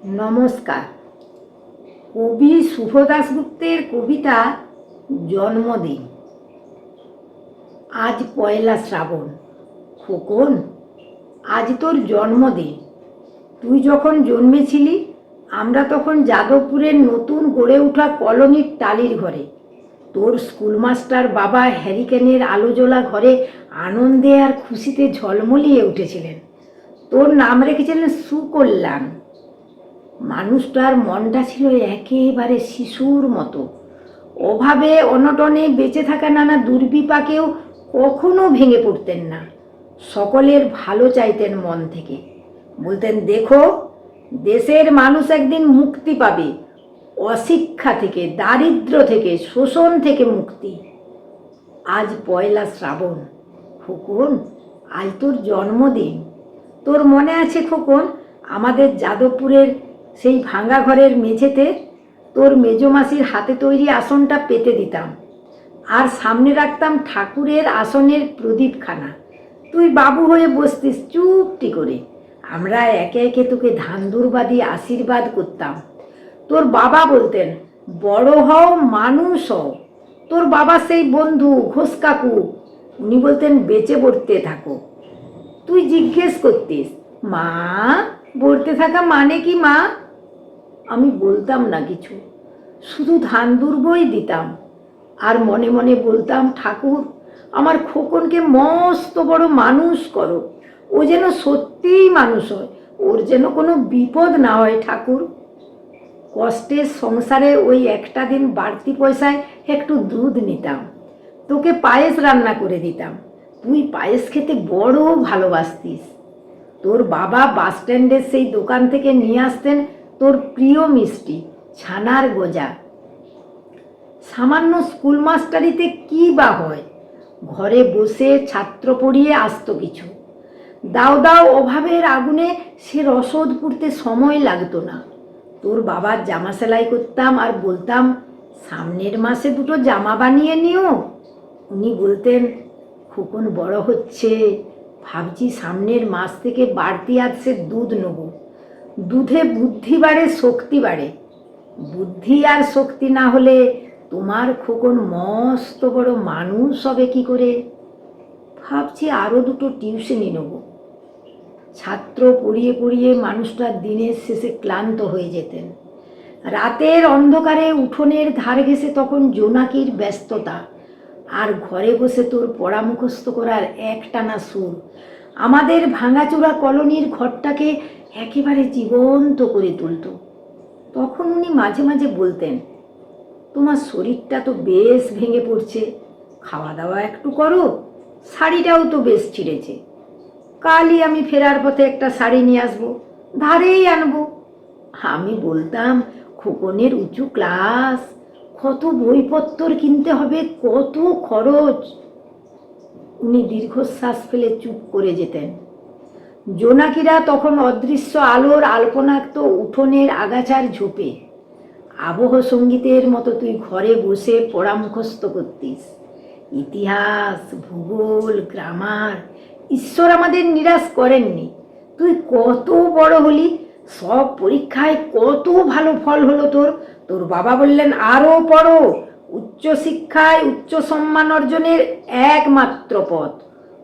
নমস্কার। কবি শুভ দাশগুপ্তের কবিতা জন্মদিন। আজ পয়লা শ্রাবণ। খোকন, আজ তোর জন্মদিন। তুই যখন জন্মেছিলি আমরা তখন যাদবপুরের নতুন গড়ে ওঠা কলোনির টালির ঘরে, তোর স্কুলমাস্টার বাবা হ্যারিকেনের আলো জ্বলা ঘরে আনন্দে আর খুশিতে ঝলমলিয়ে উঠেছিলেন। তোর নাম রেখেছিলেন সুকল্যাণ। মানুষটার মনটা ছিল একেবারে শিশুর মতো। অভাবে অনটনে বেঁচে থাকা নানা দুর্বিপাকেও কখনো ভেঙে পড়তেন না। সকলের ভালো চাইতেন মন থেকে। বলতেন, দেখো, দেশের মানুষ একদিন মুক্তি পাবে, অশিক্ষা থেকে, দারিদ্র থেকে, শোষণ থেকে মুক্তি। আজ পয়লা শ্রাবণ। খোকন, আজ তোর জন্মদিন। তোর মনে আছে খোকন, আমাদের যাদবপুরের সেই ভাঙা ঘরের মেঝেতে তোর মেজমাসির হাতে তৈরি আসনটা পেতে দিতাম, আর সামনে রাখতাম ঠাকুরের আসনের প্রদীপখানা। তুই বাবু হয়ে বসতিস চুপটি করে। আমরা একে একে তোকে ধান্দুরবা দিয়ে আশীর্বাদ করতাম। তোর বাবা বলতেন, বড় হও, মানুষ হও। তোর বাবা সেই বন্ধু ঘোষ কাকু, উনি বলতেন, বেঁচে পড়তে থাকো। তুই জিজ্ঞেস করতিস, মা, পড়তে থাকা মানে কি মা? আমি বলতাম না কিছু, শুধু ধান দুর্বই দিতাম। আর মনে মনে বলতাম, ঠাকুর, আমার খোকনকে মস্ত বড় মানুষ করো। ও যেন সত্যিই মানুষ হয়, ওর যেন কোনো বিপদ না হয় ঠাকুর। কষ্টের সংসারে ওই একটা দিন বাড়তি পয়সায় একটু দুধ নিতাম, তোকে পায়েস রান্না করে দিতাম। তুই পায়েস খেতে বড় ভালোবাসতিস। তোর বাবা বাস স্ট্যান্ডের সেই দোকান থেকে নিয়ে আসতেন তোর প্রিয় মিষ্টি, ছানার গজা। সামান্য স্কুল মাস্টারিতে কী বা হয়, ঘরে বসে ছাত্র পড়িয়ে আসতো কিছু। দাও দাও অভাবের আগুনে সে রসদ পুড়তে সময় লাগতো না। তোর বাবার জামা সেলাই করতাম আর বলতাম, সামনের মাসে দুটো জামা বানিয়ে নিও। উনি বলতেন, খোকন বড় হচ্ছে, ভাবছি সামনের মাস থেকে বাড়তি আসছে দুধ নেব। দুধে বুদ্ধি বাড়ে, শক্তি বাড়ে। বুদ্ধি আর শক্তি না হলে তোমার খোকন মস্ত বড় মানুষ হবে কি করে? ভাবছি আরও দুটো টিউশনি নেব। ছাত্র পড়িয়ে পড়িয়ে মানুষটা দিনের শেষে ক্লান্ত হয়ে যেতেন। রাতের অন্ধকারে উঠোনের ধার ঘেঁষে তখন জোনাকির ব্যস্ততা, আর ঘরে বসে তোর পড়া মুখস্থ করার একটানা সুর আমাদের ভাঙাচোরা কলোনির ঘরটাকে একেবারে জীবন্ত করে তুলত। তখন উনি মাঝে মাঝে বলতেন, তোমার শরীরটা তো বেশ ভেঙে পড়ছে, খাওয়া দাওয়া একটু করো, শাড়িটাও তো বেশ ছিঁড়েছে। কালই আমি ফেরার পথে একটা শাড়ি নিয়ে আসবো, ধারেই আনবো। আমি বলতাম, খোকনের উঁচু ক্লাস, কত বইপত্র কিনতে হবে, কত খরচ। উনি দীর্ঘশ্বাস ফেলে চুপ করে যেতেন। জোনাকিরা তখন অদৃশ্য আলোর আলপনাক্ত উঠোনের আগাছার ঝোপে। আবহ সঙ্গীতের মতো তুই ঘরে বসে পড়া মুখস্থ করতিস। ইতিহাস, ভূগোল, গ্রামার। ঈশ্বর আমাদের নিরাশ করেননি। তুই কত বড় হলি, সব পরীক্ষায় কত ভালো ফল হলো তোর। তোর বাবা বললেন, আরও পড়ো, উচ্চশিক্ষায় উচ্চ সম্মান অর্জনের একমাত্র পথ।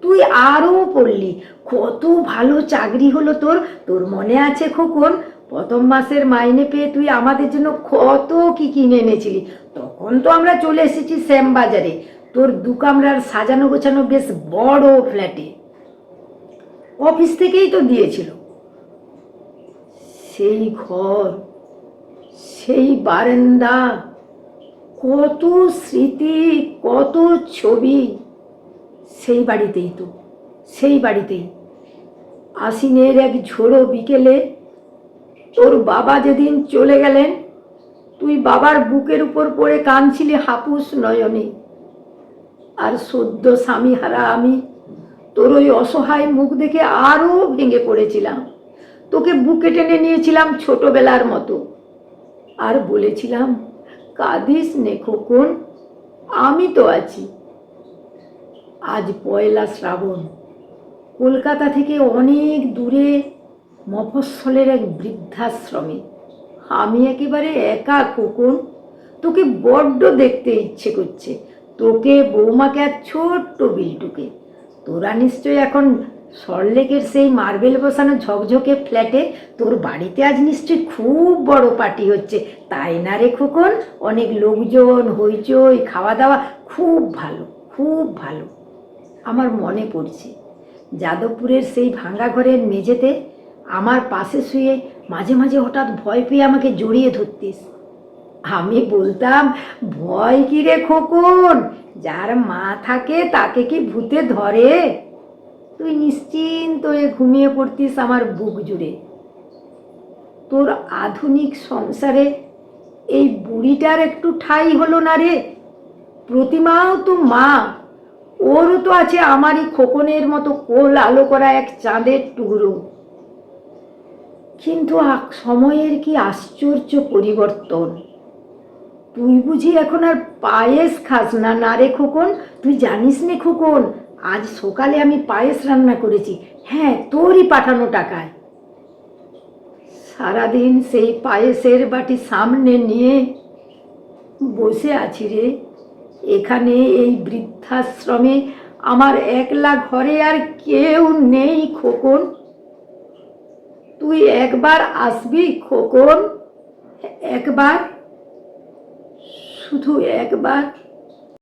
তুই আরও পড়লি, কত ভালো চাকরি হলো তোর। তোর মনে আছে খোকন, প্রথম মাসের মাইনে পেয়ে তুই আমাদের জন্য কত কি কিনে এনেছিলি। তখন তো আমরা চলে এসেছি শ্যামবাজারে, তোর দু কামরার সাজানো গোছানো বেশ বড় ফ্ল্যাটে। অফিস থেকেই তো দিয়েছিল। সেই ঘর, সেই বারান্দা, কত স্মৃতি, কত ছবি। সেই বাড়িতেই তো, সেই বাড়িতেই আশ্বিনের এক ঝোড়ো বিকেলে তোর বাবা যেদিন চলে গেলেন, তুই বাবার বুকের উপর পড়ে কাঁদছিলি হাপুস নয়নে। আর সদ্য স্বামী হারা আমি তোর ওই অসহায় মুখ দেখে আরও ভেঙে পড়েছিলাম। তোকে বুকে টেনে নিয়েছিলাম ছোটবেলার মতো, আর বলেছিলাম, কাঁদিস নে খোকন, আমি তো আছি। আজ পয়লা শ্রাবণ। কলকাতা থেকে অনেক দূরে মফস্বলের এক বৃদ্ধাশ্রমে। আমি একেবারে একা খোকন। তোকে বড্ড দেখতে ইচ্ছে করছে, তোকে, বৌমাকে আর ছোট্ট বিল্টুকে। তোরা নিশ্চয়ই এখন সল্টলেকের সেই মার্বেল বসানো ঝকঝকে ফ্ল্যাটে, তোর বাড়িতে আজ নিশ্চয়ই খুব বড় পার্টি হচ্ছে, তাই না রে খোকন? অনেক লোকজন, হইচই, খাওয়া দাওয়া, খুব ভালো, খুব ভালো। আমার মনে পড়ছে যাদবপুরের সেই ভাঙা ঘরের মেঝেতে আমার পাশে শুয়ে মাঝে মাঝে হঠাৎ ভয় পেয়ে আমাকে জড়িয়ে ধরতিস। আমি বলতাম, ভয় কি রে খোকন, যার মা থাকে তাকে কি ভূতে ধরে? তুই নিশ্চিন্ত হয়ে ঘুমিয়ে পড়তিস আমার বুক জুড়ে। তোর আধুনিক সংসারে এই বুড়িটার একটু ঠাঁই হলো না রে? প্রতিমাও তো মা, ওরও তো আছে আমারই খোকনের মতো কোল আলো করা এক চাঁদের টুকরো। কিন্তু সময়ের কি আশ্চর্য পরিবর্তন! তুই বুঝি এখন আর পায়েস খাস না? না রে খোকন, তুই জানিস নে খোকন, আজ সকালে আমি পায়েস রান্না করেছি, হ্যাঁ, তোরই পাঠানো টাকায়। সারাদিন সেই পায়েসের বাটি সামনে নিয়ে বসে আছি রে। এখানে এই বৃদ্ধাশ্রমে আমার একলা ঘরে আর কেউ নেই খোকন। তুই একবার আসবি খোকন, একবার, শুধু একবার।